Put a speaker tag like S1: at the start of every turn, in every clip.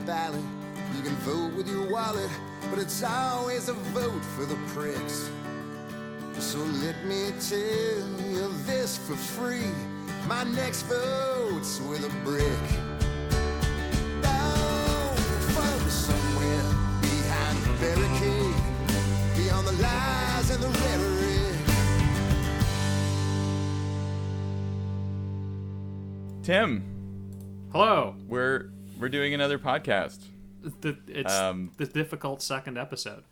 S1: ballot. You can vote with your wallet, but it's always a vote for the pricks. So let me tell you this for free. My next vote's with a brick. Down from somewhere behind the barricade, beyond the lies and the rhetoric.
S2: Tim.
S3: Hello.
S2: We're doing another podcast.
S3: It's the difficult second episode.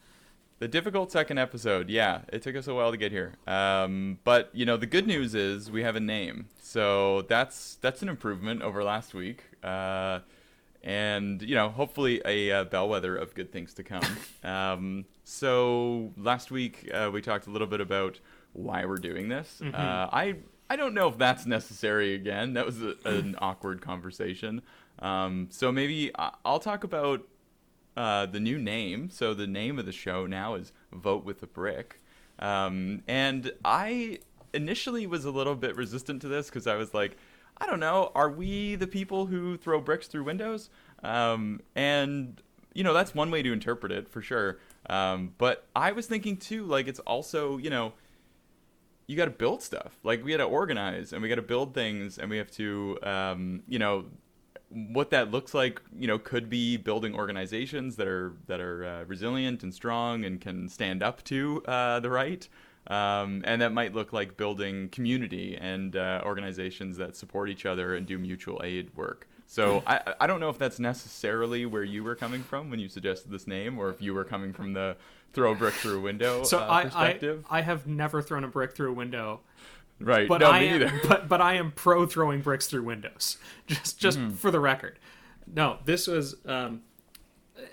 S2: The difficult second episode, yeah. It took us a while to get here. But, you know, the good news is we have a name. So that's an improvement over last week. And, you know, hopefully a bellwether of good things to come. So last week we talked a little bit about why we're doing this. Mm-hmm. I don't know if that's necessary again. That was an awkward conversation. So maybe I'll talk about the new name. So the name of the show now is Vote with a Brick. And I initially was a little bit resistant to this because I was like, I don't know, are we the people who throw bricks through windows? And, you know, that's one way to interpret it for sure. But I was thinking too, like, it's also, you know, you got to build stuff. Like, we got to organize and we got to build things, and we have to, you know, what that looks like, you know, could be building organizations that are resilient and strong and can stand up to the right. And that might look like building community and organizations that support each other and do mutual aid work. So I don't know if that's necessarily where you were coming from when you suggested this name, or if you were coming from the throw a brick through a window perspective.
S3: I have never thrown a brick through a window.
S2: Right.
S3: But
S2: no,
S3: me
S2: neither.
S3: But I am pro throwing bricks through windows. Just for the record. No, this was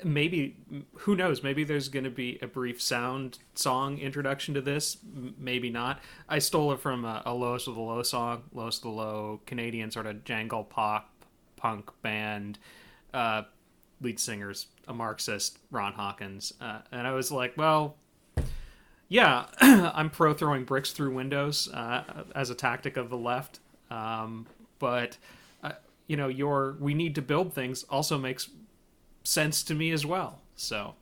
S3: maybe, who knows? Maybe there's going to be a brief sound song introduction to this. Maybe not. I stole it from a Lowest of the Low song. Lowest of the Low, Canadian sort of jangle pop punk band. Lead singer's a Marxist, Ron Hawkins. And I was like, well, yeah, I'm pro throwing bricks through windows as a tactic of the left. But, you know, we need to build things also makes sense to me as well. So,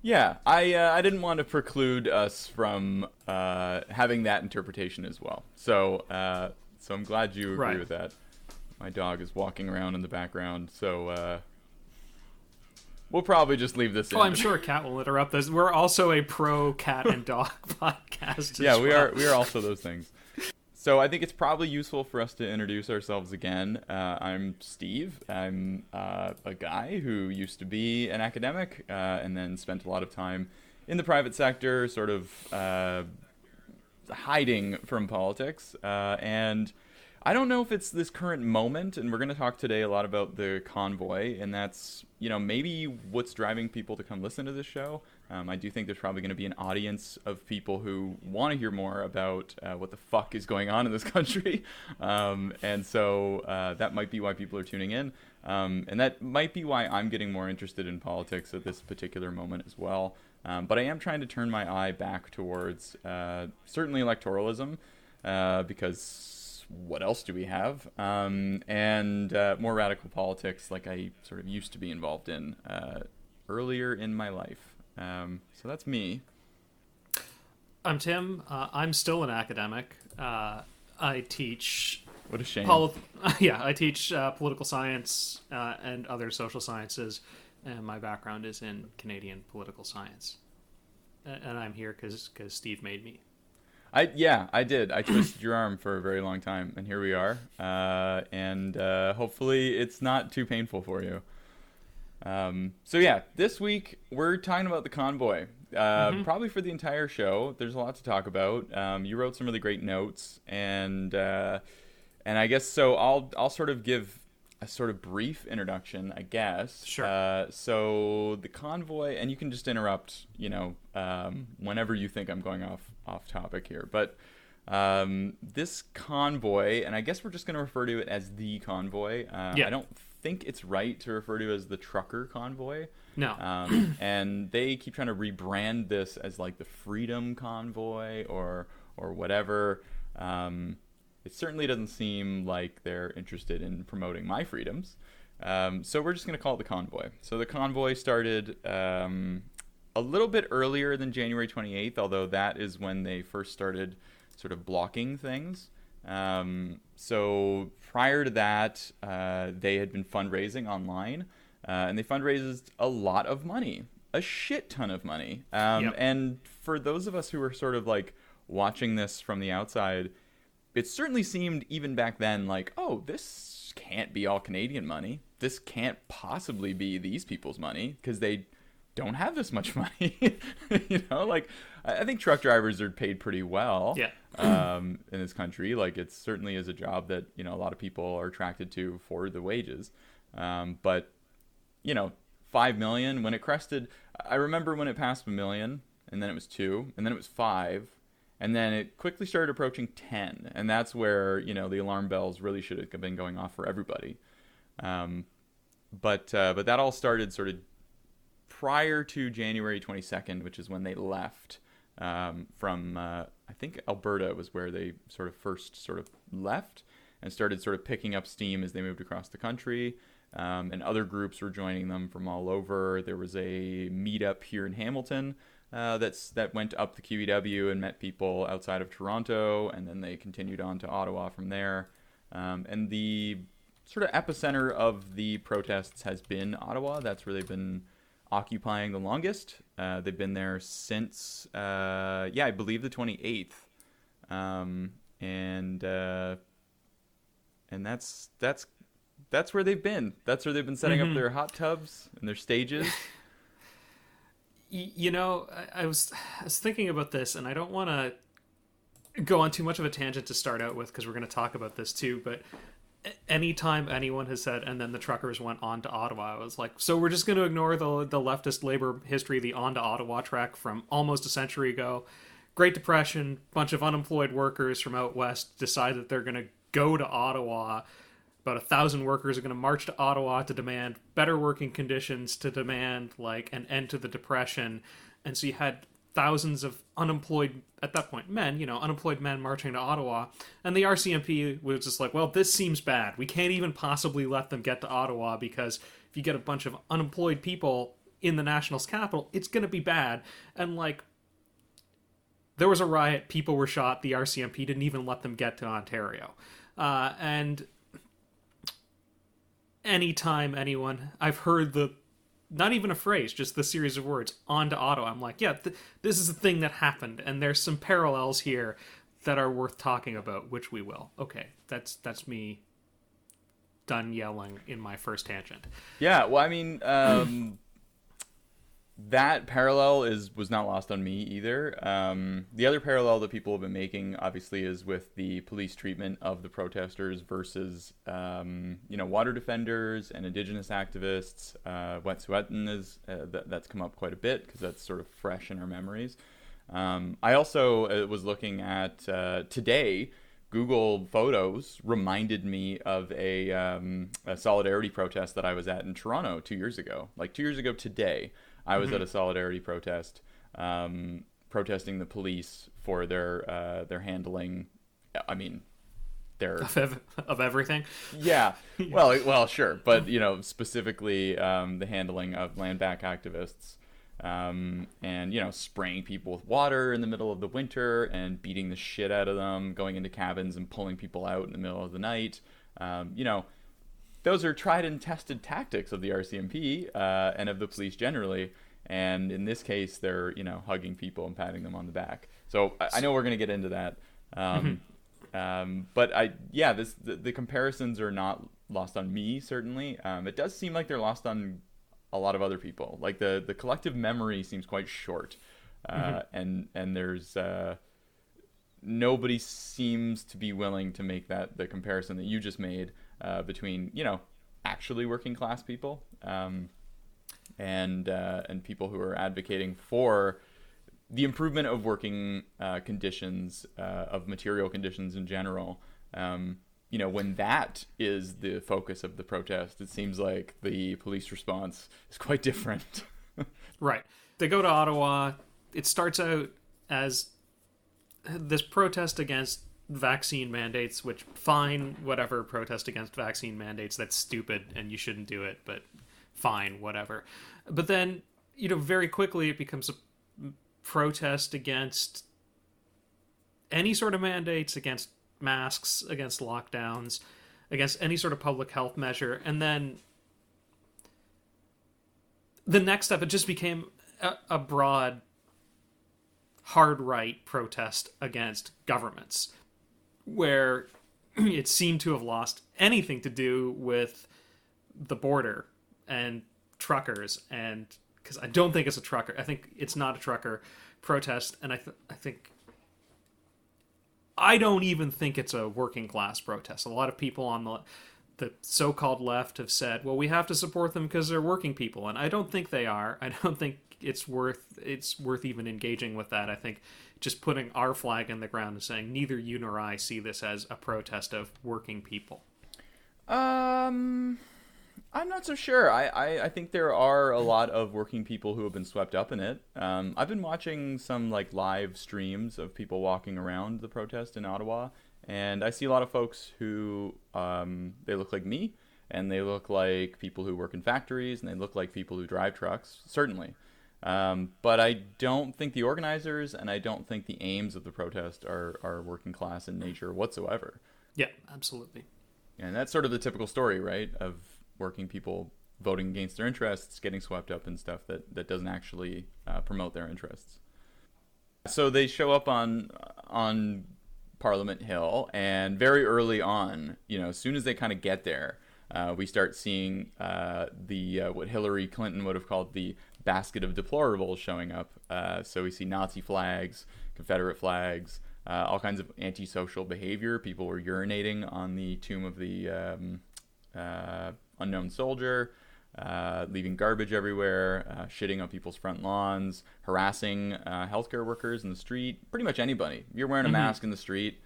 S2: yeah, I didn't want to preclude us from having that interpretation as well. So I'm glad you agree with that. My dog is walking around in the background, so we'll probably just leave this in.
S3: Oh, I'm sure a cat will interrupt this. We're also a pro cat and dog podcast.
S2: Yeah, we are also those things. So I think it's probably useful for us to introduce ourselves again. I'm Steve. I'm a guy who used to be an academic and then spent a lot of time in the private sector, sort of hiding from politics. And I don't know if it's this current moment, and we're going to talk today a lot about the Convoy, and that's, you know, maybe what's driving people to come listen to this show. I do think there's probably going to be an audience of people who want to hear more about what the fuck is going on in this country. And so that might be why people are tuning in. And that might be why I'm getting more interested in politics at this particular moment as well. But I am trying to turn my eye back towards certainly electoralism, because what else do we have? And more radical politics like I sort of used to be involved in earlier in my life. So that's me.
S3: I'm Tim. I'm still an academic. I teach...
S2: What a shame.
S3: I teach political science and other social sciences, and my background is in Canadian political science. And I'm here because Steve made me.
S2: I did. I twisted your arm for a very long time, and here we are. And hopefully it's not too painful for you. So yeah, this week we're talking about the Convoy. Probably for the entire show. There's a lot to talk about. You wrote some really great notes, and I guess so. I'll sort of give a sort of brief introduction, I guess.
S3: Sure.
S2: So the Convoy, and you can just interrupt, you know, whenever you think I'm going off topic here. But this Convoy, and I guess we're just going to refer to it as the Convoy. I don't think it's right to refer to it as the trucker convoy.
S3: No.
S2: And they keep trying to rebrand this as like the Freedumb convoy or whatever. It certainly doesn't seem like they're interested in promoting my freedoms. So we're just going to call it the Convoy. So the Convoy started a little bit earlier than January 28th, although that is when they first started sort of blocking things. So prior to that, they had been fundraising online, and they fundraised a lot of money, a shit ton of money. And for those of us who were sort of like watching this from the outside, it certainly seemed even back then like, oh, this can't be all Canadian money. This can't possibly be these people's money because they don't have this much money. You know, like I think truck drivers are paid pretty well in this country. Like it certainly is a job that, you know, a lot of people are attracted to for the wages. But, you know, 5 million when it crested, I remember when it passed a million, and then it was 2, and then it was 5, and then it quickly started approaching 10. And that's where, you know, the alarm bells really should have been going off for everybody. But that all started sort of prior to January 22nd, which is when they left from, I think Alberta was where they sort of first sort of left and started sort of picking up steam as they moved across the country. And other groups were joining them from all over. There was a meetup here in Hamilton that went up the QEW and met people outside of Toronto, and then they continued on to Ottawa from there. And the sort of epicenter of the protests has been Ottawa. That's where they've been occupying the longest. They've been there since, I believe the 28th. And that's where they've been. That's where they've been setting up their hot tubs and their stages.
S3: You know, I was thinking about this, and I don't want to go on too much of a tangent to start out with because we're going to talk about this too, but anytime anyone has said, and then the truckers went on to Ottawa, I was like, so we're just going to ignore the leftist labor history, the on to Ottawa trek from almost a century ago. Great Depression, bunch of unemployed workers from out west decide that they're going to go to Ottawa. About 1,000 workers are going to march to Ottawa to demand better working conditions, to demand like an end to the Depression. And so you had thousands of unemployed, at that point, men, unemployed men marching to Ottawa. And the RCMP was just like, well, this seems bad. We can't even possibly let them get to Ottawa because if you get a bunch of unemployed people in the national's capital, it's going to be bad. And like, there was a riot, people were shot, the RCMP didn't even let them get to Ontario. And anytime anyone, I've heard not even a phrase, just the series of words, on to Ottawa, I'm like, yeah, this is a thing that happened, and there's some parallels here that are worth talking about, which we will. Okay, that's me done yelling in my first tangent.
S2: Yeah, well, I mean, that parallel was not lost on me either. The other parallel that people have been making, obviously, is with the police treatment of the protesters versus, water defenders and Indigenous activists. Wet'suwet'en is that's come up quite a bit because that's sort of fresh in our memories. I also was looking at today. Google Photos reminded me of a solidarity protest that I was at in Toronto 2 years ago. Like 2 years ago today, I was at a solidarity protest, protesting the police for their handling. I mean,
S3: of everything.
S2: Yeah. Well, sure, but specifically the handling of land back activists, and spraying people with water in the middle of the winter and beating the shit out of them, going into cabins and pulling people out in the middle of the night. Those are tried and tested tactics of the RCMP and of the police generally. And in this case, they're, hugging people and patting them on the back. So I know we're going to get into that. But the comparisons are not lost on me, certainly. It does seem like they're lost on a lot of other people. Like the collective memory seems quite short. And there's nobody seems to be willing to make the comparison that you just made between actually working class people and people who are advocating for the improvement of working conditions, of material conditions in general. When that is the focus of the protest, it seems like the police response is quite different.
S3: Right. They go to Ottawa. It starts out as this protest against vaccine mandates, which fine, whatever, protest against vaccine mandates, that's stupid and you shouldn't do it, but fine, whatever. But then, very quickly it becomes a protest against any sort of mandates, against masks, against lockdowns, against any sort of public health measure. And then the next step, it just became a broad, hard right protest against governments, where it seemed to have lost anything to do with the border and truckers. And because I don't think it's a trucker, I think it's not a trucker protest, and I don't even think it's a working class protest. A lot of people on the so-called left have said, well, we have to support them because they're working people, and I don't think they are. I don't think it's worth even engaging with that. I think just putting our flag in the ground and saying neither you nor I see this as a protest of working people.
S2: I'm not so sure. I think there are a lot of working people who have been swept up in it. I've been watching some live streams of people walking around the protest in Ottawa, and I see a lot of folks who they look like me, and they look like people who work in factories, and they look like people who drive trucks, certainly. But I don't think the organizers and I don't think the aims of the protest are working class in nature whatsoever.
S3: Yeah, absolutely.
S2: And that's sort of the typical story, right, of working people voting against their interests, getting swept up in stuff that doesn't actually promote their interests. So they show up on Parliament Hill, and very early on, as soon as they kind of get there, we start seeing the what Hillary Clinton would have called the basket of deplorables showing up. So we see Nazi flags, Confederate flags, all kinds of antisocial behavior. People were urinating on the tomb of the unknown soldier, leaving garbage everywhere, shitting on people's front lawns, harassing healthcare workers in the street, pretty much anybody. You're wearing a mask in the street,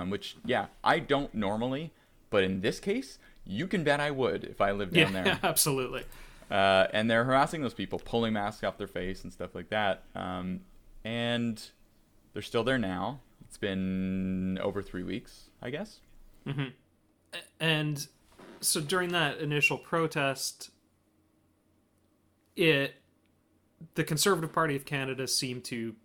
S2: which, yeah, I don't normally, but in this case, you can bet I would if I lived down there.
S3: Yeah, absolutely.
S2: And they're harassing those people, pulling masks off their face and stuff like that. And they're still there now. It's been over 3 weeks, I guess.
S3: Mm-hmm. And so during that initial protest, the Conservative Party of Canada seemed to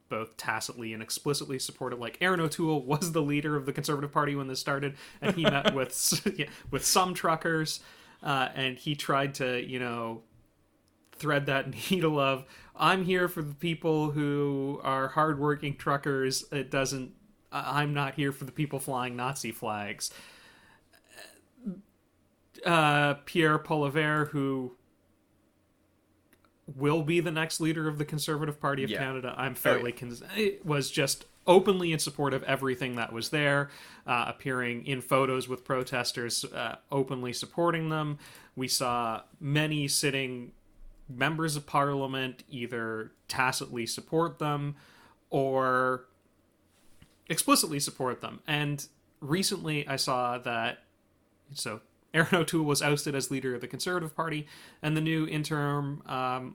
S3: both tacitly and explicitly support it. Like, Aaron O'Toole was the leader of the Conservative Party when this started, and he met with some truckers, and he tried to, thread that needle of, I'm here for the people who are hardworking truckers. I'm not here for the people flying Nazi flags. Pierre Poilievre, who will be the next leader of the Conservative Party of Canada, I'm fairly was just openly in support of everything that was there, appearing in photos with protesters, openly supporting them. We saw many sitting members of Parliament either tacitly support them or explicitly support them. And recently I saw that Aaron O'Toole was ousted as leader of the Conservative Party, and the new interim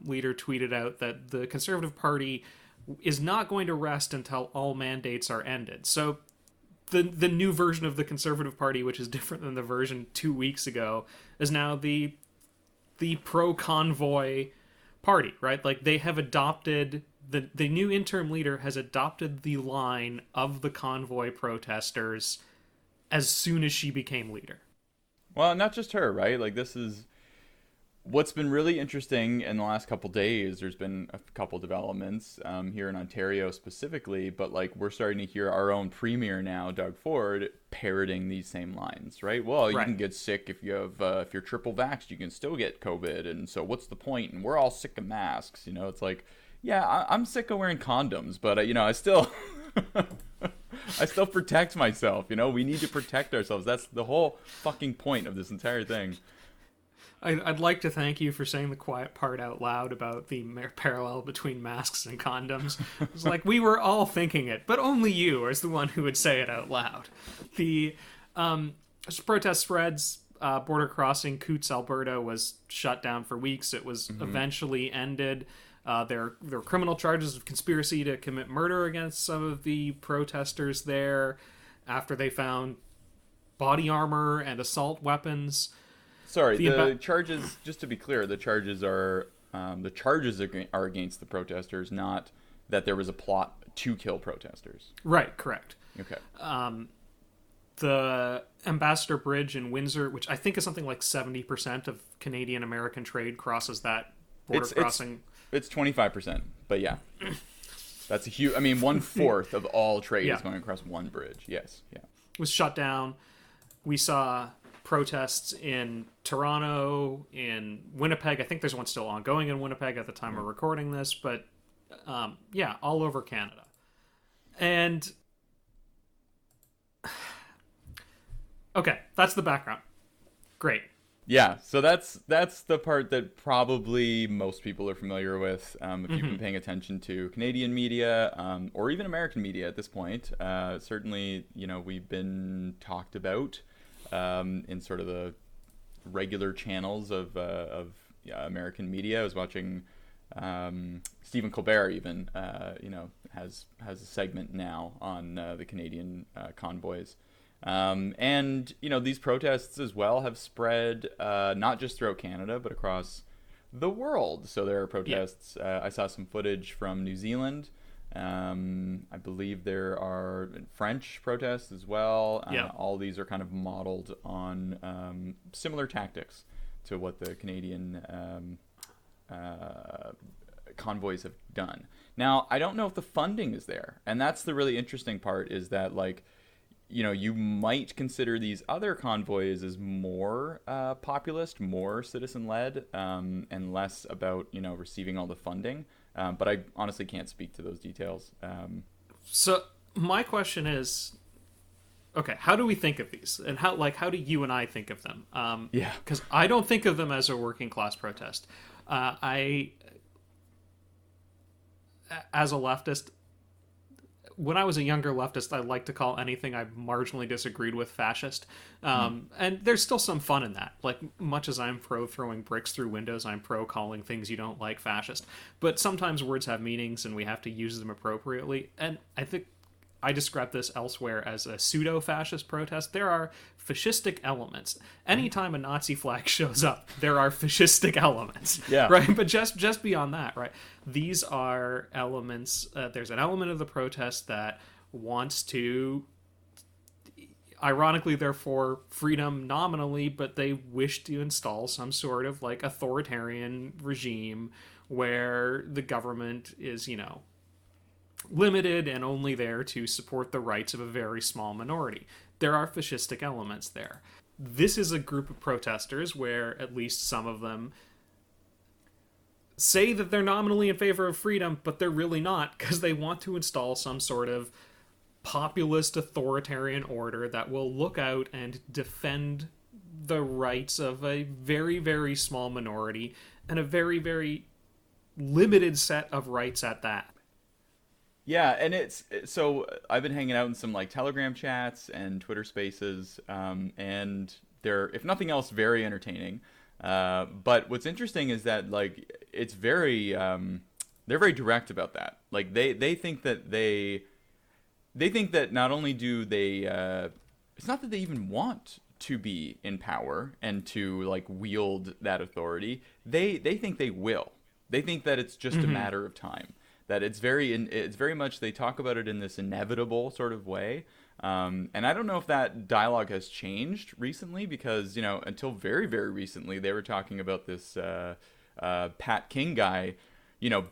S3: leader tweeted out that the Conservative Party is not going to rest until all mandates are ended. So the new version of the Conservative Party, which is different than the version 2 weeks ago, is now the pro-convoy party, right? Like, they have adopted, the new interim leader has adopted the line of the convoy protesters as soon as she became leader.
S2: Well, not just her, right? Like, this is what's been really interesting in the last couple days. There's been a couple developments here in Ontario specifically, but we're starting to hear our own premier now, Doug Ford, parroting these same lines, right? Well, you can get sick if you have if you're triple vaxxed, you can still get COVID, and so what's the point? And we're all sick of masks, It's like, yeah, I'm sick of wearing condoms, but I still. I still protect myself, We need to protect ourselves. That's the whole fucking point of this entire thing.
S3: I'd like to thank you for saying the quiet part out loud about the parallel between masks and condoms. It's like we were all thinking it, but only you is the one who would say it out loud. The protest spreads. Border crossing Coutts, Alberta was shut down for weeks. It was eventually ended. There were criminal charges of conspiracy to commit murder against some of the protesters there. after they found body armor and assault weapons.
S2: Sorry, the charges, just to be clear, the charges are against the protesters, not that there was a plot to kill protesters.
S3: Right, correct.
S2: Okay.
S3: The Ambassador Bridge in Windsor, which I think is something like 70% of Canadian-American trade crosses that border crossing.
S2: It's 25%, but yeah. That's a huge... I mean, 1/4 of all trade is going across one bridge. Yes, yeah.
S3: Was shut down. We saw protests in Toronto, in Winnipeg. I think there's one still ongoing in Winnipeg at the time we're recording this, but all over Canada. And okay, that's the background. Great.
S2: Yeah, so that's the part that probably most people are familiar with if you've been paying attention to Canadian media or even American media at this point. Certainly, we've been talked about in sort of the regular channels of American media. I was watching Stephen Colbert even has a segment now on the Canadian convoys. And these protests as well have spread not just throughout Canada but across the world. So there are protests. I saw some footage from New Zealand. I believe there are French protests as well. All these are kind of modeled on similar tactics to what the Canadian convoys have done. Now, I don't know if the funding is there, and that's the really interesting part, is that you might consider these other convoys as more populist, more citizen-led, and less about receiving all the funding. But I honestly can't speak to those details.
S3: So my question is, okay, how do we think of these, and how do you and I think of them? Because I don't think of them as a working class protest. As a leftist, when I was a younger leftist, I like to call anything I marginally disagreed with fascist. And there's still some fun in that. Like, much as I'm pro throwing bricks through windows, I'm pro calling things you don't like fascist. But sometimes words have meanings and we have to use them appropriately. And I think I describe this elsewhere as a pseudo-fascist protest. There are fascistic elements. Anytime a Nazi flag shows up, there are fascistic elements.
S2: Yeah.
S3: Right? But just beyond that, right? These are elements. There's an element of the protest that wants to, ironically, therefore, freedom nominally, but they wish to install some sort of authoritarian regime where the government is, limited and only there to support the rights of a very small minority. There are fascistic elements there. This is a group of protesters where at least some of them say that they're nominally in favor of freedom, but they're really not, because they want to install some sort of populist authoritarian order that will look out and defend the rights of a very, very small minority and a very, very limited set of rights at that.
S2: Yeah, and so I've been hanging out in some Telegram chats and Twitter Spaces, and they're, if nothing else, very entertaining. But what's interesting is that it's very they're very direct about that. They think that they think that not only do they it's not that they even want to be in power and to wield that authority. They think they will. They think that it's just a matter of time. That it's very much, they talk about it in this inevitable sort of way. And I don't know if that dialogue has changed recently, because, until very, very recently, they were talking about this Pat King guy,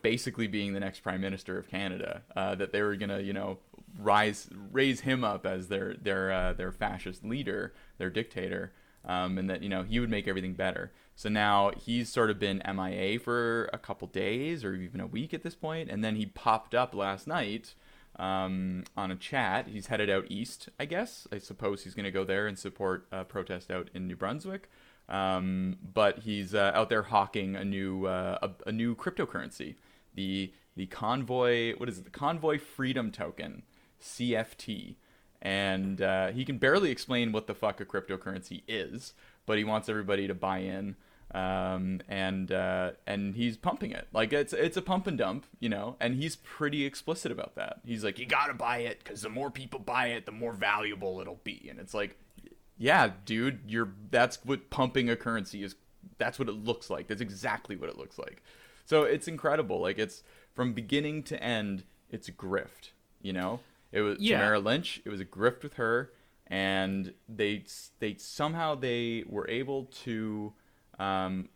S2: basically being the next prime minister of Canada, that they were going to, raise him up as their fascist leader, their dictator, and that, he would make everything better. So now he's sort of been MIA for a couple days or even a week at this point, and then he popped up last night on a chat. He's headed out east, I guess. I suppose he's going to go there and support a protest out in New Brunswick. But he's out there hawking a new cryptocurrency, the Convoy. What is it? The Convoy Freedom Token, CFT. And he can barely explain what the fuck a cryptocurrency is, but he wants everybody to buy in. and he's pumping it like it's a pump and dump, you know, and he's pretty explicit about that. He's like, you gotta buy it because the more people buy it, the more valuable it'll be. And it's like, yeah, dude, that's what pumping a currency is. That's what it looks like. That's exactly what it looks like. So it's incredible. Like, it's from beginning to end, it's a grift, you know. It was Tamara Lynch. It was a grift with her, and they somehow they were able to find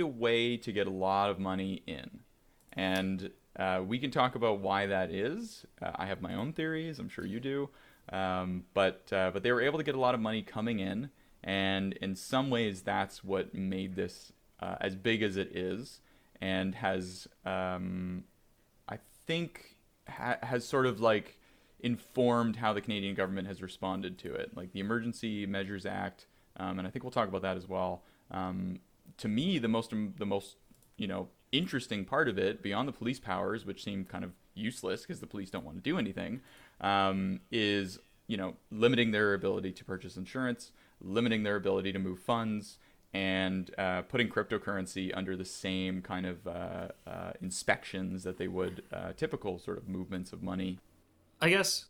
S2: a way to get a lot of money in, and we can talk about why that is. I have my own theories. I'm sure you do, but they were able to get a lot of money coming in, and in some ways, that's what made this as big as it is, and has I think. Has sort of like informed how the Canadian government has responded to it, like the Emergency Measures Act, and I think we'll talk about that as well. To me, the most you know, interesting part of it, beyond the police powers, which seem kind of useless because the police don't want to do anything, is, you know, limiting their ability to purchase insurance, limiting their ability to move funds, and putting cryptocurrency under the same kind of inspections that they would typical sort of movements of money.
S3: I guess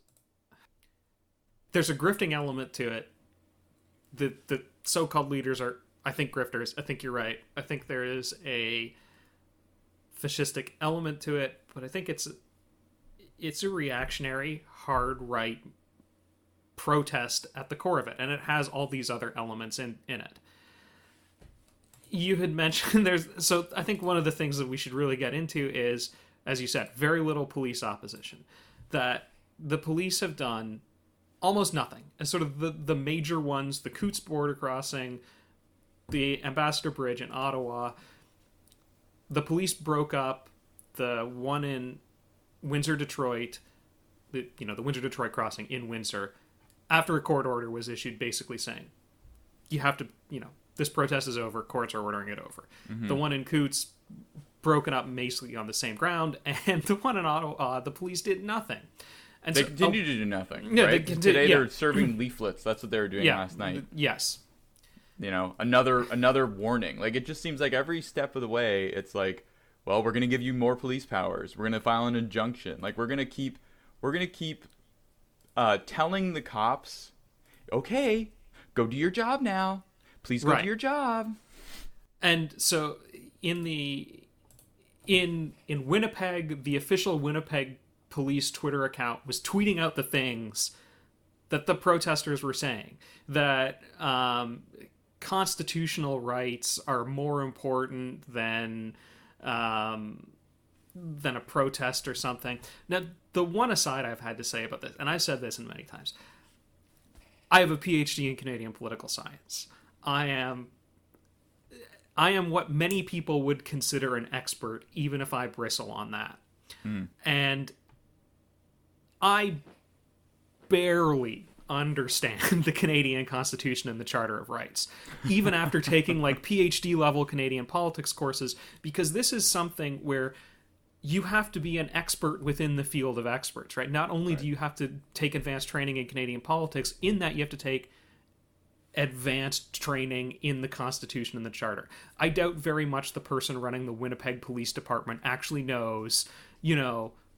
S3: there's a grifting element to it. The so-called leaders are, I think, grifters. I think you're right. I think there is a fascistic element to it, but I think it's a reactionary, hard right protest at the core of it, and it has all these other elements in it. You had mentioned so I think one of the things that we should really get into is, as you said, very little police opposition. That the police have done almost nothing. As sort of the major ones, the Coots border crossing, the Ambassador Bridge in Ottawa, the police broke up the one in Windsor, Detroit, the Windsor-Detroit crossing in Windsor, after a court order was issued basically saying, you have to, this protest is over, courts are ordering it over. Mm-hmm. The one in Coots, broken up basically on the same ground, and the one in Ottawa, the police did nothing. And
S2: they continue to do nothing,
S3: yeah,
S2: right? Today they're serving leaflets. That's what they were doing last night.
S3: Yes.
S2: Another warning. Like, it just seems like every step of the way, it's like, well, we're going to give you more police powers. We're going to file an injunction. Like, we're going to keep telling the cops, okay, go do your job now. Please go do your job.
S3: And so in Winnipeg, the official Winnipeg police Twitter account was tweeting out the things that the protesters were saying, that constitutional rights are more important than a protest or something. Now, the one aside I've had to say about this, and I've said this in many times, I have a PhD in Canadian political science. I am what many people would consider an expert, even if I bristle on that. And I barely understand the Canadian Constitution and the Charter of Rights, even after taking like PhD level Canadian politics courses, because this is something where you have to be an expert within the field of experts, right? Not only do you have to take advanced training in Canadian politics, in that you have to take advanced training in the Constitution and the Charter. I doubt very much the person running the Winnipeg Police Department actually knows,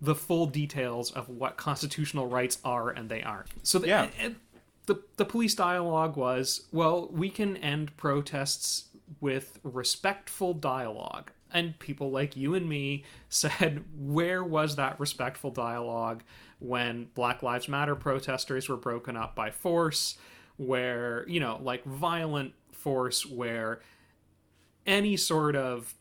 S3: the full details of what constitutional rights are and they aren't. So the police dialogue was, well, we can end protests with respectful dialogue. And people like you and me said, where was that respectful dialogue when Black Lives Matter protesters were broken up by force, where, like violent force, where any sort of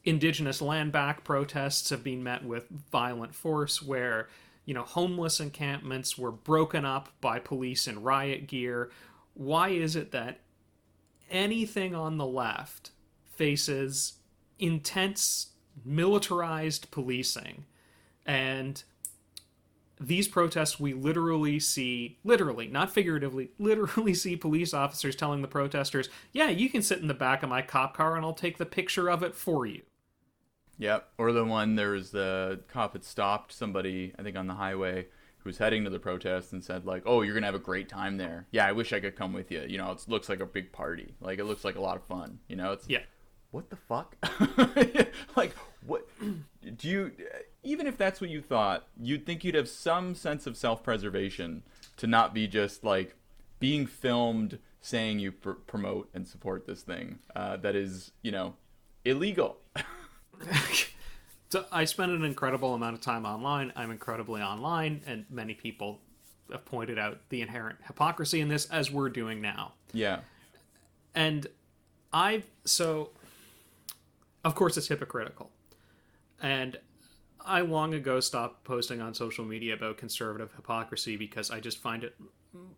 S3: Indigenous land back protests have been met with violent force, where, homeless encampments were broken up by police in riot gear. Why is it that anything on the left faces intense militarized policing, and these protests we literally, not figuratively, literally see police officers telling the protesters, yeah, you can sit in the back of my cop car and I'll take the picture of it for you.
S2: Yep. Or the one, there was the cop had stopped somebody, I think on the highway, who who's heading to the protest and said like, "Oh, you're gonna have a great time there. Yeah, I wish I could come with you. You know, it looks like a big party. Like it looks like a lot of fun. You know, it's what the fuck? Like, what do you? Even if that's what you thought, you'd think you'd have some sense of self-preservation to not be just like being filmed saying you promote and support this thing that is, you know, illegal."
S3: So I spend an incredible amount of time online. I'm incredibly online, and many people have pointed out the inherent hypocrisy in this, as we're doing now.
S2: Yeah.
S3: And of course it's hypocritical. And I long ago stopped posting on social media about conservative hypocrisy because I just find it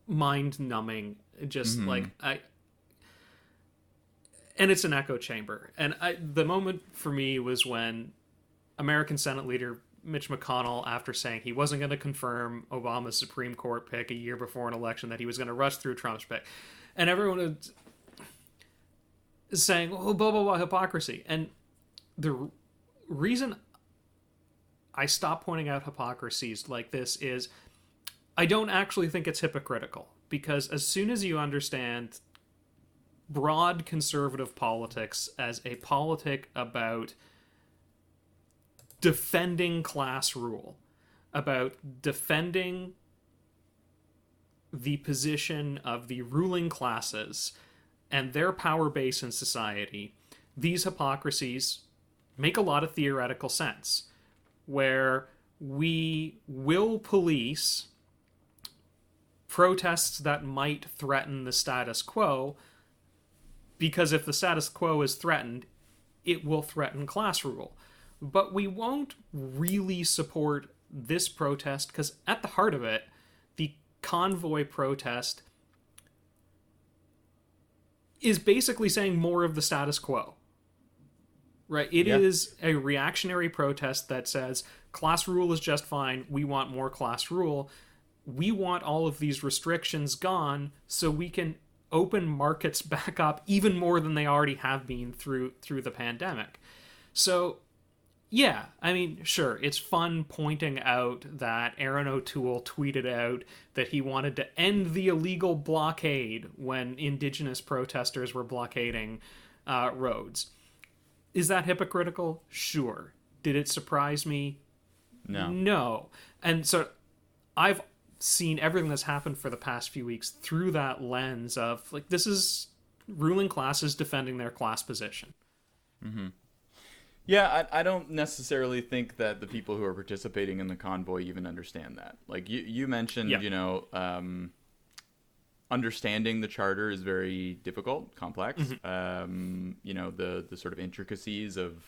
S3: mind-numbing. Just and it's an echo chamber. And the moment for me was when American Senate leader Mitch McConnell, after saying he wasn't going to confirm Obama's Supreme Court pick a year before an election, that he was going to rush through Trump's pick. And everyone is saying, oh, blah, blah, blah, hypocrisy. And the reason I stop pointing out hypocrisies like this is I don't actually think it's hypocritical. Because as soon as you understand broad conservative politics as a politic about defending class rule, about defending the position of the ruling classes and their power base in society, these hypocrisies make a lot of theoretical sense, where we will police protests that might threaten the status quo, because if the status quo is threatened, it will threaten class rule. But we won't really support this protest because at the heart of it, the Convoy protest is basically saying more of the status quo. Right? It is a reactionary protest that says class rule is just fine. We want more class rule. We want all of these restrictions gone so we can open markets back up even more than they already have been through the pandemic. So yeah, I mean, sure, it's fun pointing out that Aaron O'Toole tweeted out that he wanted to end the illegal blockade when Indigenous protesters were blockading roads. Is that hypocritical? Sure. Did it surprise me? No. And so I've seen everything that's happened for the past few weeks through that lens of, like, this is ruling classes defending their class position.
S2: Mm-hmm. Yeah, I don't necessarily think that the people who are participating in the convoy even understand that. Like you mentioned, you know, understanding the charter is very difficult, complex. Mm-hmm. You know, the sort of intricacies of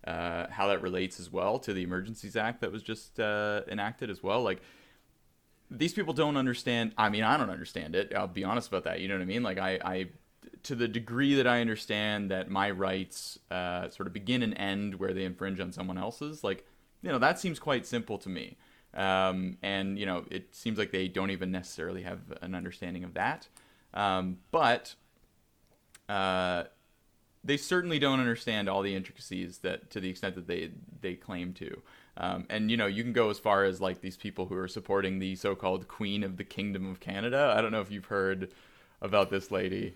S2: how that relates as well to the Emergencies Act that was just enacted as well. Like, these people don't understand. I mean, I don't understand it. I'll be honest about that. You know what I mean? Like, I to the degree that I understand that my rights sort of begin and end where they infringe on someone else's, like, you know, that seems quite simple to me. And, you know, it seems like they don't even necessarily have an understanding of that. But they certainly don't understand all the intricacies that, to the extent that they claim to. And, you know, you can go as far as, like, these people who are supporting the so-called Queen of the Kingdom of Canada. I don't know if you've heard about this lady.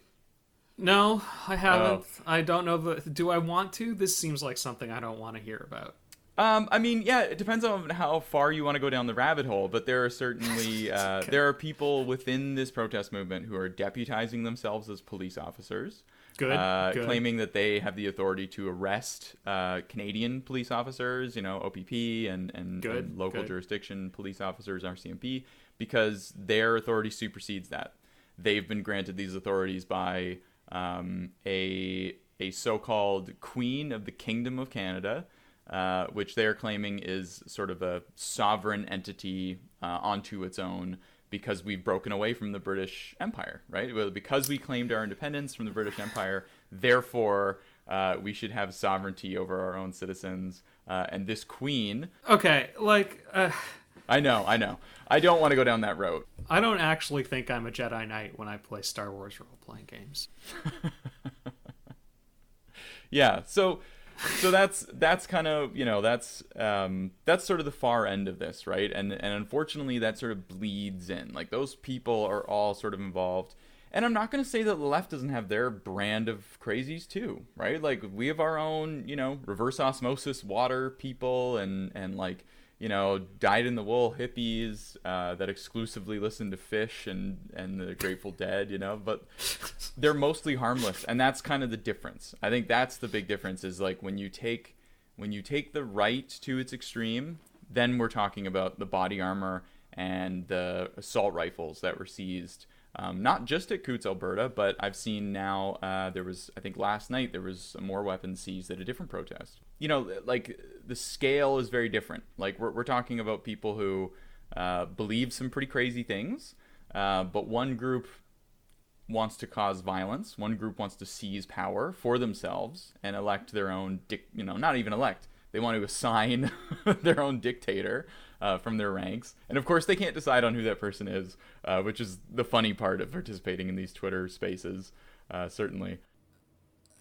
S3: No, I haven't. I don't know. Do I want to? This seems like something I don't want to hear about.
S2: I mean, yeah, it depends on how far you want to go down the rabbit hole, but there are certainly there are people within this protest movement who are deputizing themselves as police officers. Good. Claiming that they have the authority to arrest Canadian police officers, you know, OPP and local jurisdiction police officers, RCMP, because their authority supersedes that. They've been granted these authorities by a so-called Queen of the Kingdom of Canada, which they're claiming is sort of a sovereign entity onto its own, because we've broken away from the British Empire, right? Well, because we claimed our independence from the British Empire, therefore we should have sovereignty over our own citizens. And this queen...
S3: Okay, like...
S2: I know. I don't want to go down that road.
S3: I don't actually think I'm a Jedi Knight when I play Star Wars role-playing games.
S2: Yeah, so So that's kind of, that's sort of the far end of this, right? And unfortunately that sort of bleeds in. Like, those people are all sort of involved. And I'm not going to say that the left doesn't have their brand of crazies too, right? Like, we have our own, reverse osmosis water people and like, dyed-in-the-wool hippies that exclusively listen to Fish and the Grateful Dead, but they're mostly harmless, and that's kind of the difference. I think that's the big difference, is like when you take the right to its extreme, then we're talking about the body armor and the assault rifles that were seized. Not just at Coutts, Alberta, but I've seen now, I think last night, there was more weapons seized at a different protest. Like, the scale is very different. Like, we're talking about people who believe some pretty crazy things, but one group wants to cause violence, one group wants to seize power for themselves and elect their own, not even elect, they want to assign their own dictator from their ranks. And of course, they can't decide on who that person is, which is the funny part of participating in these Twitter spaces, certainly.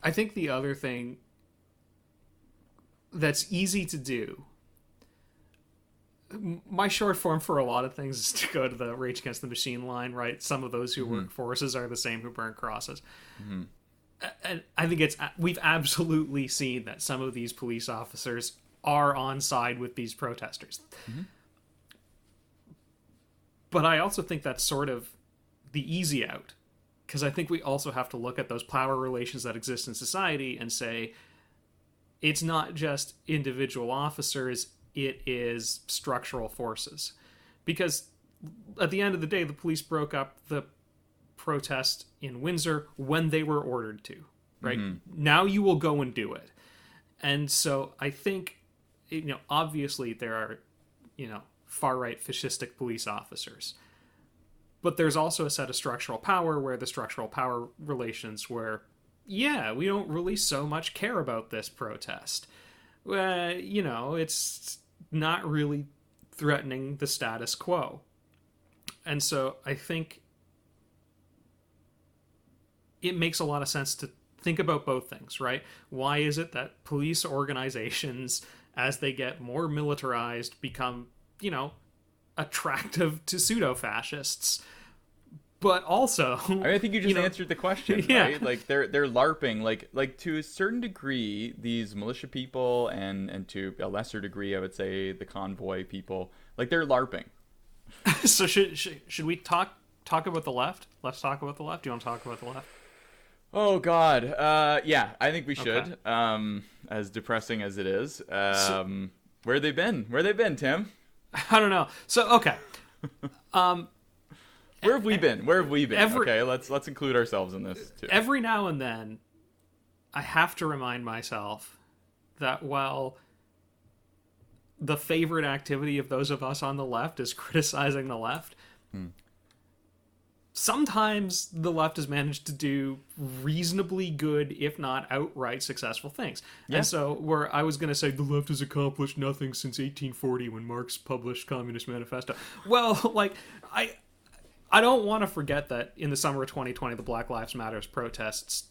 S3: I think the other thing that's easy to do, my short form for a lot of things is to go to the Rage Against the Machine line, right? Some of those who work forces are the same who burn crosses. Mm-hmm. And I think we've absolutely seen that some of these police officers are on side with these protesters. Mm-hmm. But I also think that's sort of the easy out, because I think we also have to look at those power relations that exist in society and say, it's not just individual officers, it is structural forces. Because at the end of the day, the police broke up the protest in Windsor when they were ordered to, right? Mm-hmm. Now you will go and do it. And so I think, obviously there are, far-right fascistic police officers. But there's also a set of structural power where the structural power relations where, we don't really so much care about this protest. It's not really threatening the status quo. And so I think it makes a lot of sense to think about both things, right? Why is it that police organizations, as they get more militarized, become, attractive to pseudo-fascists? But also,
S2: I think you just answered the question, right? Like, they're LARPing, like to a certain degree, these militia people, and to a lesser degree, I would say the convoy people, like, they're LARPing.
S3: So should we talk about the left? Let's talk about the left. Do you want to talk about the left?
S2: Oh God, yeah, I think we should. Okay. As depressing as it is, where have they been? Where have they been, Tim?
S3: I don't know. So okay.
S2: Where have we been? Okay, let's include ourselves in this too.
S3: Every now and then, I have to remind myself that while the favorite activity of those of us on the left is criticizing the left, sometimes the left has managed to do reasonably good, if not outright successful things. Yeah. And so where I was going to say the left has accomplished nothing since 1840 when Marx published Communist Manifesto. Well, like, I don't want to forget that in the summer of 2020, the Black Lives Matter protests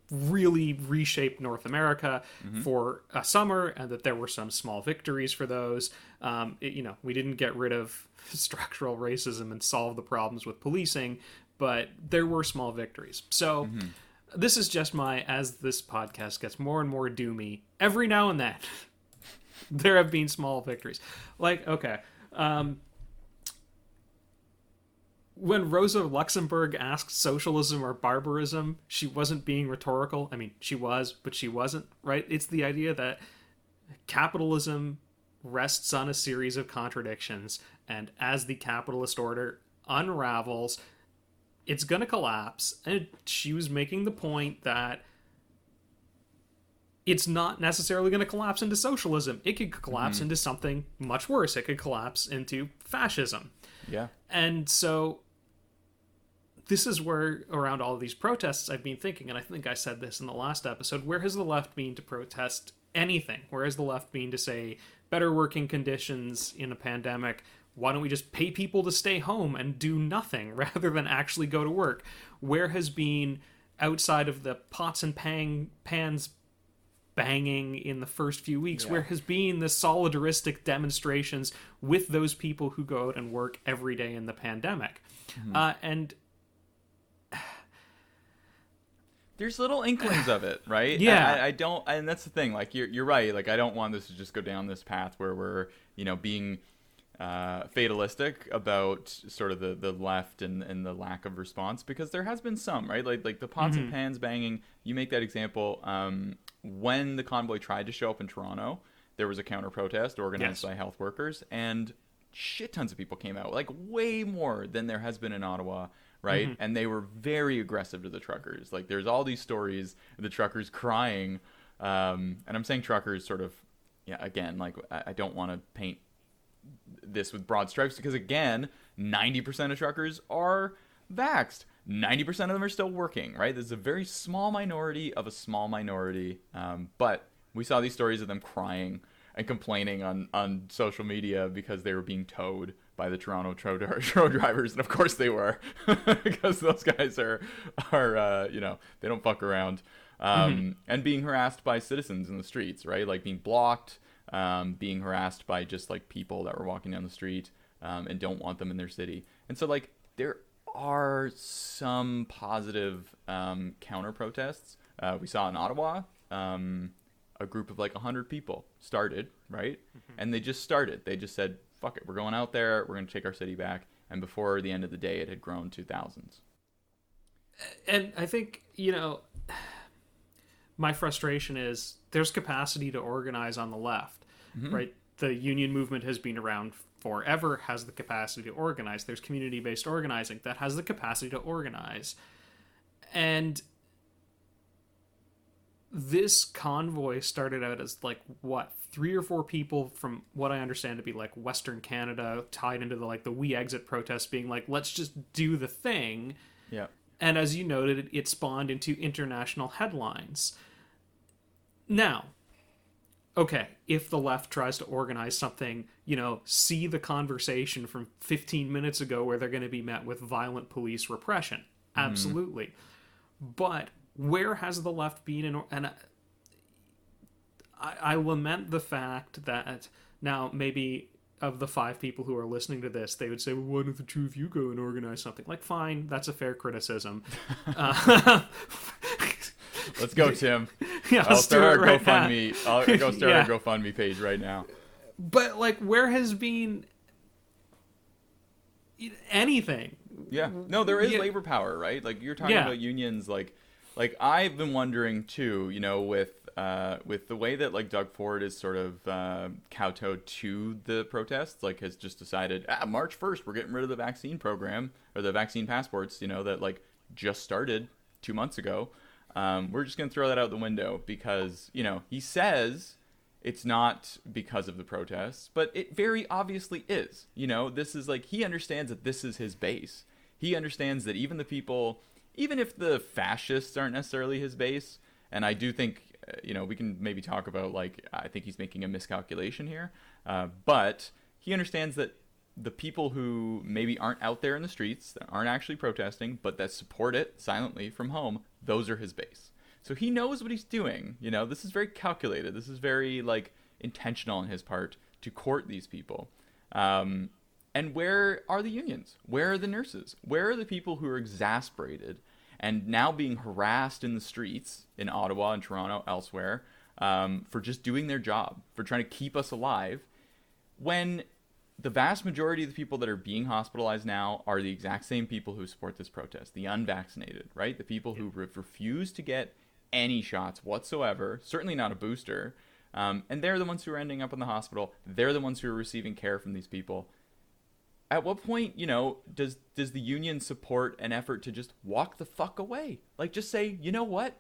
S3: really reshaped North America for a summer, and that there were some small victories for those. We didn't get rid of structural racism and solve the problems with policing, but there were small victories. So this is just as this podcast gets more and more doomy, every now and then, there have been small victories. Like, okay, when Rosa Luxemburg asked socialism or barbarism, she wasn't being rhetorical. I mean, she was, but she wasn't, right? It's the idea that capitalism rests on a series of contradictions, and as the capitalist order unravels, it's going to collapse. And she was making the point that it's not necessarily going to collapse into socialism. It could collapse into something much worse. It could collapse into fascism. Yeah. And so this is where, around all of these protests, I've been thinking, and I think I said this in the last episode, where has the left been to protest anything? Where has the left been to say, better working conditions in a pandemic? Why don't we just pay people to stay home and do nothing rather than actually go to work? Where has been, outside of the pots and pans banging in the first few weeks,
S2: Yeah.
S3: where has been the solidaristic demonstrations with those people who go out and work every day in the pandemic. And
S2: there's little inklings of it, right?
S3: Yeah.
S2: I don't, and that's the thing. Like you're right. Like I don't want this to just go down this path where we're being fatalistic about sort of the left and the lack of response, because there has been some, right? Like the pots and pans banging. You make that example. When the convoy tried to show up in Toronto, there was a counter protest organized by health workers, and shit tons of people came out, like way more than there has been in Ottawa. Right. And they were very aggressive to the truckers. Like there's all these stories of the truckers crying. And I'm saying truckers sort of, again, like I don't want to paint this with broad stripes, because again, 90% of truckers are vaxxed. 90% of them are still working, right? There's a very small minority of a small minority. But we saw these stories of them crying and complaining on social media because they were being towed by the Toronto Tro drivers, and of course they were, because those guys are they don't fuck around, and being harassed by citizens in the streets, right? Like being blocked, being harassed by just like people that were walking down the street, and don't want them in their city. And so like there are some positive counter protests. We saw in Ottawa. A group of like 100 people started, right? And they just started. They just said, fuck it, we're going out there, we're going to take our city back. And before the end of the day, it had grown to thousands.
S3: And I think, my frustration is there's capacity to organize on the left, right? The union movement has been around forever, has the capacity to organize. There's community-based organizing that has the capacity to organize. And this convoy started out as like 3 or 4 people, from what I understand to be like Western Canada, tied into the We Exit protests, being like, let's just do the thing.
S2: Yeah.
S3: And as you noted, it spawned into international headlines. Now, okay, if the left tries to organize something, see the conversation from 15 minutes ago where they're going to be met with violent police repression. Absolutely. But where has the left been in? And I lament the fact that now maybe of the 5 people who are listening to this, they would say, well, why don't the 2 of you go and organize something? Like, fine, that's a fair criticism.
S2: Let's go, Tim.
S3: Yeah,
S2: I'll start our
S3: right
S2: GoFundMe. I'll go start our GoFundMe page right now.
S3: But like, where has been anything?
S2: Yeah. No, there is labor power, right? Like you're talking about unions, like I've been wondering too, with the way that like Doug Ford is sort of kowtowed to the protests, like has just decided, March 1st, we're getting rid of the vaccine program or the vaccine passports, that like just started 2 months ago. We're just going to throw that out the window because, he says it's not because of the protests, but it very obviously is. This is like, he understands that this is his base. He understands that even the people, even if the fascists aren't necessarily his base, and I do think, we can maybe talk about, like, I think he's making a miscalculation here, but he understands that the people who maybe aren't out there in the streets, that aren't actually protesting, but that support it silently from home, those are his base. So he knows what he's doing. This is very calculated. This is very, like, intentional on his part to court these people. And where are the unions? Where are the nurses? Where are the people who are exasperated and now being harassed in the streets in Ottawa and Toronto, elsewhere, for just doing their job, for trying to keep us alive, when the vast majority of the people that are being hospitalized now are the exact same people who support this protest, the unvaccinated, right? The people who refuse to get any shots whatsoever, certainly not a booster, and they're the ones who are ending up in the hospital. They're the ones who are receiving care from these people. At what point, does the union support an effort to just walk the fuck away? Like, just say, you know what?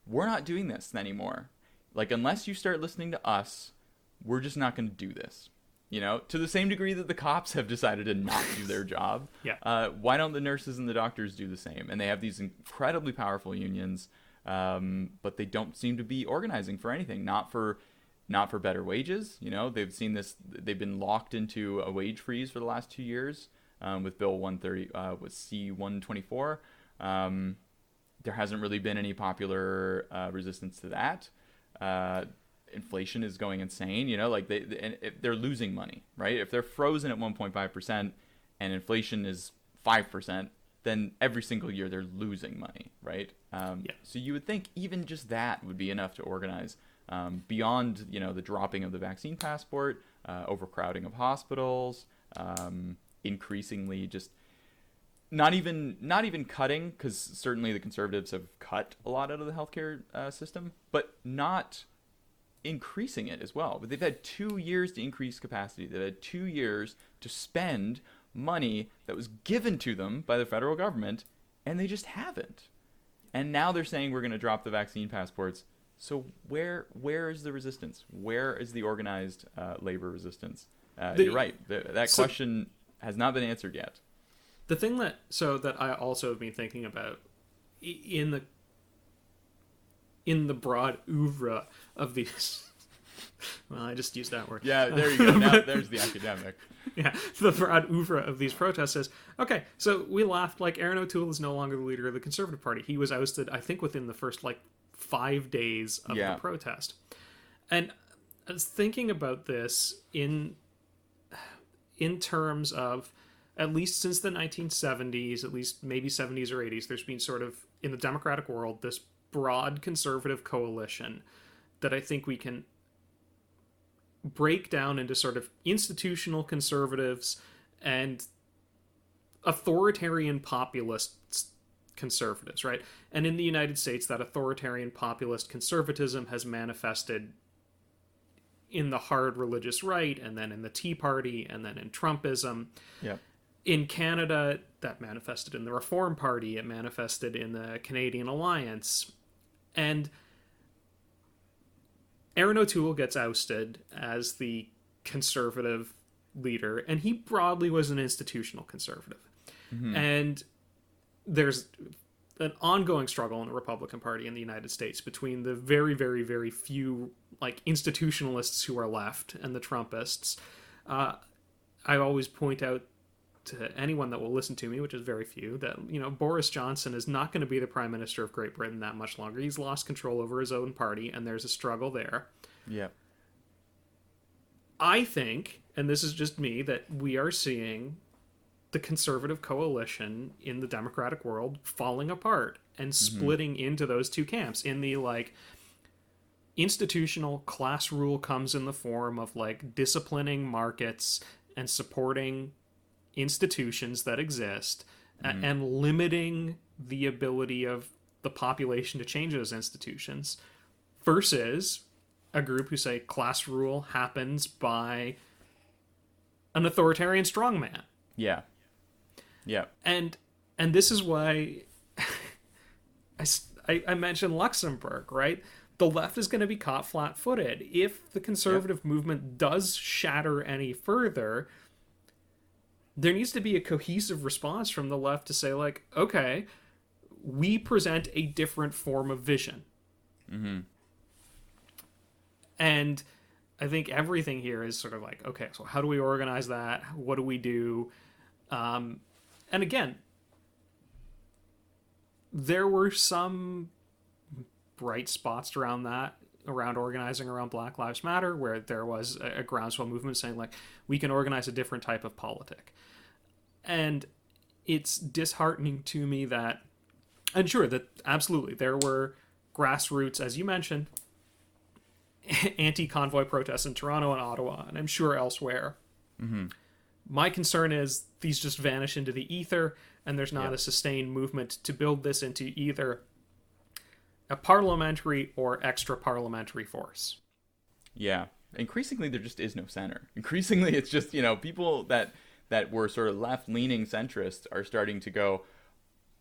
S2: We're not doing this anymore. Like, unless you start listening to us, we're just not going to do this. To the same degree that the cops have decided to not do their job.
S3: Yeah.
S2: Why don't the nurses and the doctors do the same? And they have these incredibly powerful unions, but they don't seem to be organizing for anything. Not for better wages. They've seen this. They've been locked into a wage freeze for the last 2 years with Bill 130, with C-124. There hasn't really been any popular resistance to that. inflation is going insane. Like they're losing money, right? If they're frozen at 1.5% and inflation is 5%, then every single year they're losing money, right? So you would think even just that would be enough to organize beyond, the dropping of the vaccine passport, overcrowding of hospitals, increasingly just not even cutting, because certainly the Conservatives have cut a lot out of the healthcare system, but not increasing it as well. But they've had 2 years to increase capacity. They've had 2 years to spend money that was given to them by the federal government, and they just haven't. And now they're saying we're going to drop the vaccine passports. So where is the resistance? Where is the organized labor resistance? You're right. That question has not been answered yet.
S3: The thing that I also have been thinking about in the broad oeuvre of these. Well, I just used that word.
S2: Yeah, there you go. Now there's the academic.
S3: Yeah, the broad oeuvre of these protests is, okay, so we laughed, like, Aaron O'Toole is no longer the leader of the Conservative Party. He was ousted, I think, within the first, 5 days of the protest. And I was thinking about this in terms of, at least since the 1970s, at least maybe 70s or 80s, there's been sort of, in the democratic world, this broad conservative coalition that I think we can break down into sort of institutional conservatives and authoritarian populist conservatives, right? And in the United States, that authoritarian populist conservatism has manifested in the hard religious right, and then in the Tea Party, and then in Trumpism.
S2: Yeah.
S3: In Canada, that manifested in the Reform Party, it manifested in the Canadian Alliance. And Aaron O'Toole gets ousted as the conservative leader, and he broadly was an institutional conservative. Mm-hmm. And there's an ongoing struggle in the Republican Party in the United States between the very, very, very few institutionalists who are left and the Trumpists. I always point out to anyone that will listen to me, which is very few, that Boris Johnson is not going to be the Prime Minister of Great Britain that much longer. He's lost control over his own party, and there's a struggle there.
S2: Yeah.
S3: I think, and this is just me, that we are seeing the conservative coalition in the democratic world falling apart and splitting into those two camps. In the institutional class rule comes in the form of disciplining markets and supporting institutions that exist and limiting the ability of the population to change those institutions, versus a group who say class rule happens by an authoritarian strongman.
S2: Yeah. Yeah.
S3: And this is why I mentioned Luxembourg, right? The left is going to be caught flat-footed. If the conservative movement does shatter any further, there needs to be a cohesive response from the left to say, okay, we present a different form of vision. Mm-hmm. And I think everything here is sort of okay, so how do we organize that? What do we do? And again, there were some bright spots around organizing around Black Lives Matter, where there was a groundswell movement saying, we can organize a different type of politic. And it's disheartening to me that, and sure, that absolutely, there were grassroots, as you mentioned, anti-convoy protests in Toronto and Ottawa, and I'm sure elsewhere. Mm-hmm. My concern is these just vanish into the ether, and there's not a sustained movement to build this into either a parliamentary or extra-parliamentary force.
S2: Yeah. Increasingly, there just is no center. Increasingly, it's just, people that were sort of left-leaning centrists are starting to go,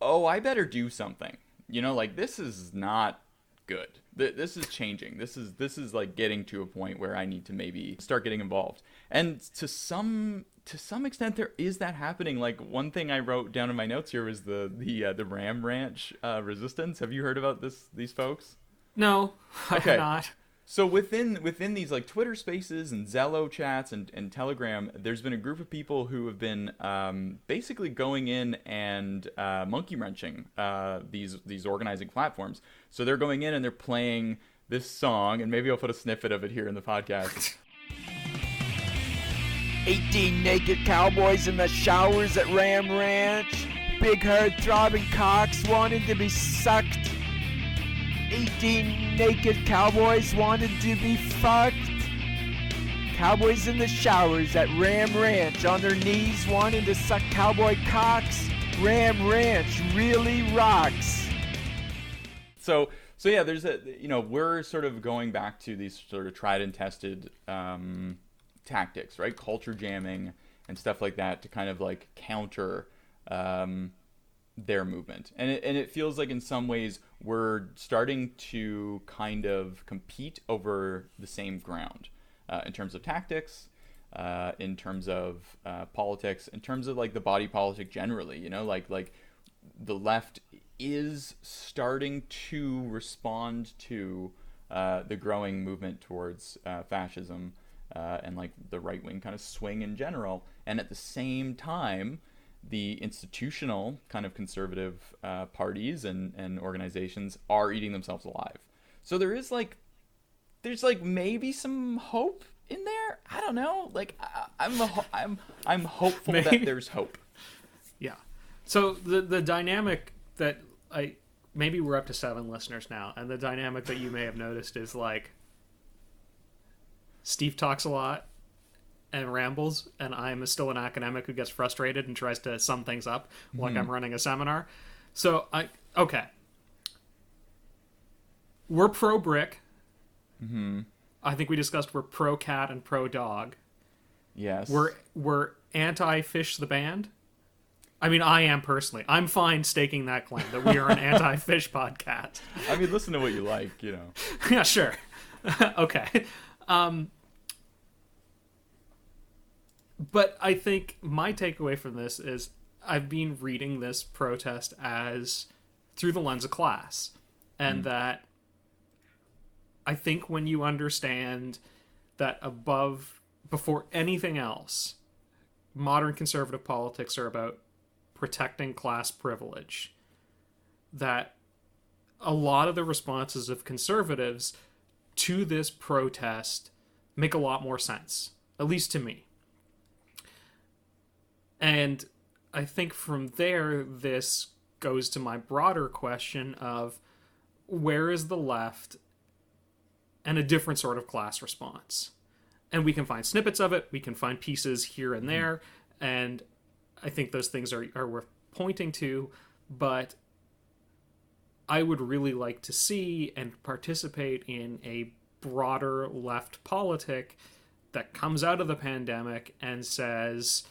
S2: oh, I better do something. This is not good. This is changing. This is getting to a point where I need to maybe start getting involved. And to some extent, there is that happening. One thing I wrote down in my notes here was the Ram Ranch resistance. Have you heard about these folks?
S3: No, I have not.
S2: So within these Twitter Spaces and Zello chats and Telegram, there's been a group of people who have been basically going in and monkey wrenching these organizing platforms. So they're going in and they're playing this song, and maybe I'll put a snippet of it here in the podcast.
S4: 18 naked cowboys in the showers at Ram Ranch. Big haired throbbing cocks wanted to be sucked. 18 naked cowboys wanted to be fucked. Cowboys in the showers at Ram Ranch on their knees wanting to suck cowboy cocks. Ram Ranch really rocks.
S2: So yeah, there's we're sort of going back to these sort of tried and tested tactics, right? Culture jamming and stuff like that to kind of like counter their movement. And it feels like in some ways we're starting to kind of compete over the same ground in terms of tactics, in terms of politics, in terms of like the body politic generally, like the left is starting to respond to the growing movement towards fascism and like the right wing kind of swing in general. And at the same time, the institutional kind of conservative parties and organizations are eating themselves alive. So there's maybe some hope in there. I don't know. Like I'm hopeful that there's hope.
S3: Yeah. So the dynamic that maybe we're up to 7 listeners now, and the dynamic that you may have noticed is like Steve talks a lot and rambles, and I'm still an academic who gets frustrated and tries to sum things up like I'm running a seminar. So okay. We're pro brick. Mm-hmm. I think we discussed we're pro cat and pro dog.
S2: Yes.
S3: We're anti fish the band. I mean, I am personally. I'm fine staking that claim that we are an anti fish podcast.
S2: I mean, listen to what you like,
S3: Yeah, sure. Okay. But I think my takeaway from this is I've been reading this protest as through the lens of class, and that I think when you understand that before anything else, modern conservative politics are about protecting class privilege, that a lot of the responses of conservatives to this protest make a lot more sense, at least to me. And I think from there, this goes to my broader question of where is the left and a different sort of class response? And we can find snippets of it. We can find pieces here and there. And I think those things are worth pointing to. But I would really like to see and participate in a broader left politic that comes out of the pandemic and says,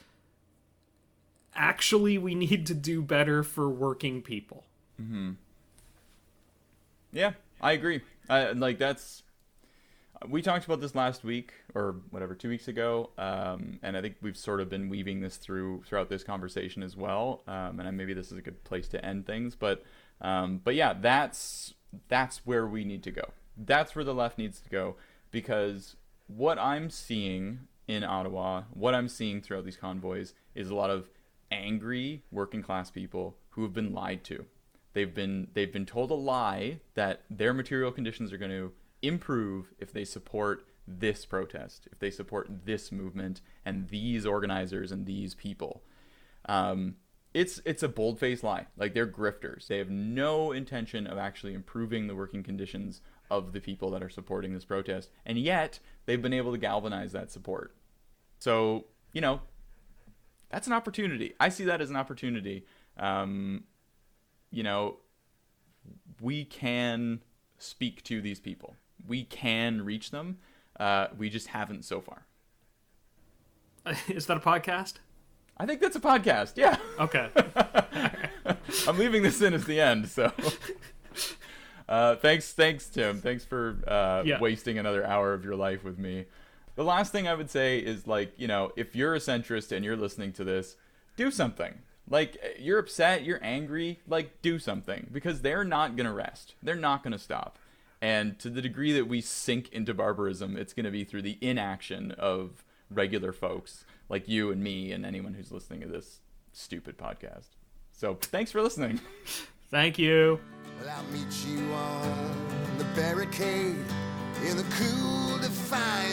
S3: actually, we need to do better for working people.
S2: Mm-hmm. Yeah, I agree. We talked about this last week or whatever, 2 weeks ago, and I think we've sort of been weaving this throughout this conversation as well. And maybe this is a good place to end things, but yeah, that's where we need to go. That's where the left needs to go, because what I'm seeing in Ottawa, what I'm seeing throughout these convoys, is a lot of angry working class people who have been lied to. They've been told a lie that their material conditions are going to improve if they support this protest, if they support this movement and these organizers and these people. It's a bold-faced lie. Like, they're grifters. They have no intention of actually improving the working conditions of the people that are supporting this protest, and yet they've been able to galvanize that support. So, that's an opportunity. I see that as an opportunity. We can speak to these people. We can reach them. We just haven't so far.
S3: Is that a podcast?
S2: I think that's a podcast. Yeah.
S3: Okay.
S2: I'm leaving this in as the end. So, thanks, Tim. Thanks for wasting another hour of your life with me. The last thing I would say is, if you're a centrist and you're listening to this, do something. You're upset, you're angry, do something, because they're not going to rest. They're not going to stop. And to the degree that we sink into barbarism, it's going to be through the inaction of regular folks like you and me and anyone who's listening to this stupid podcast. So thanks for listening.
S3: Thank you.
S1: Well, I'll meet you on the barricade in the cool defiance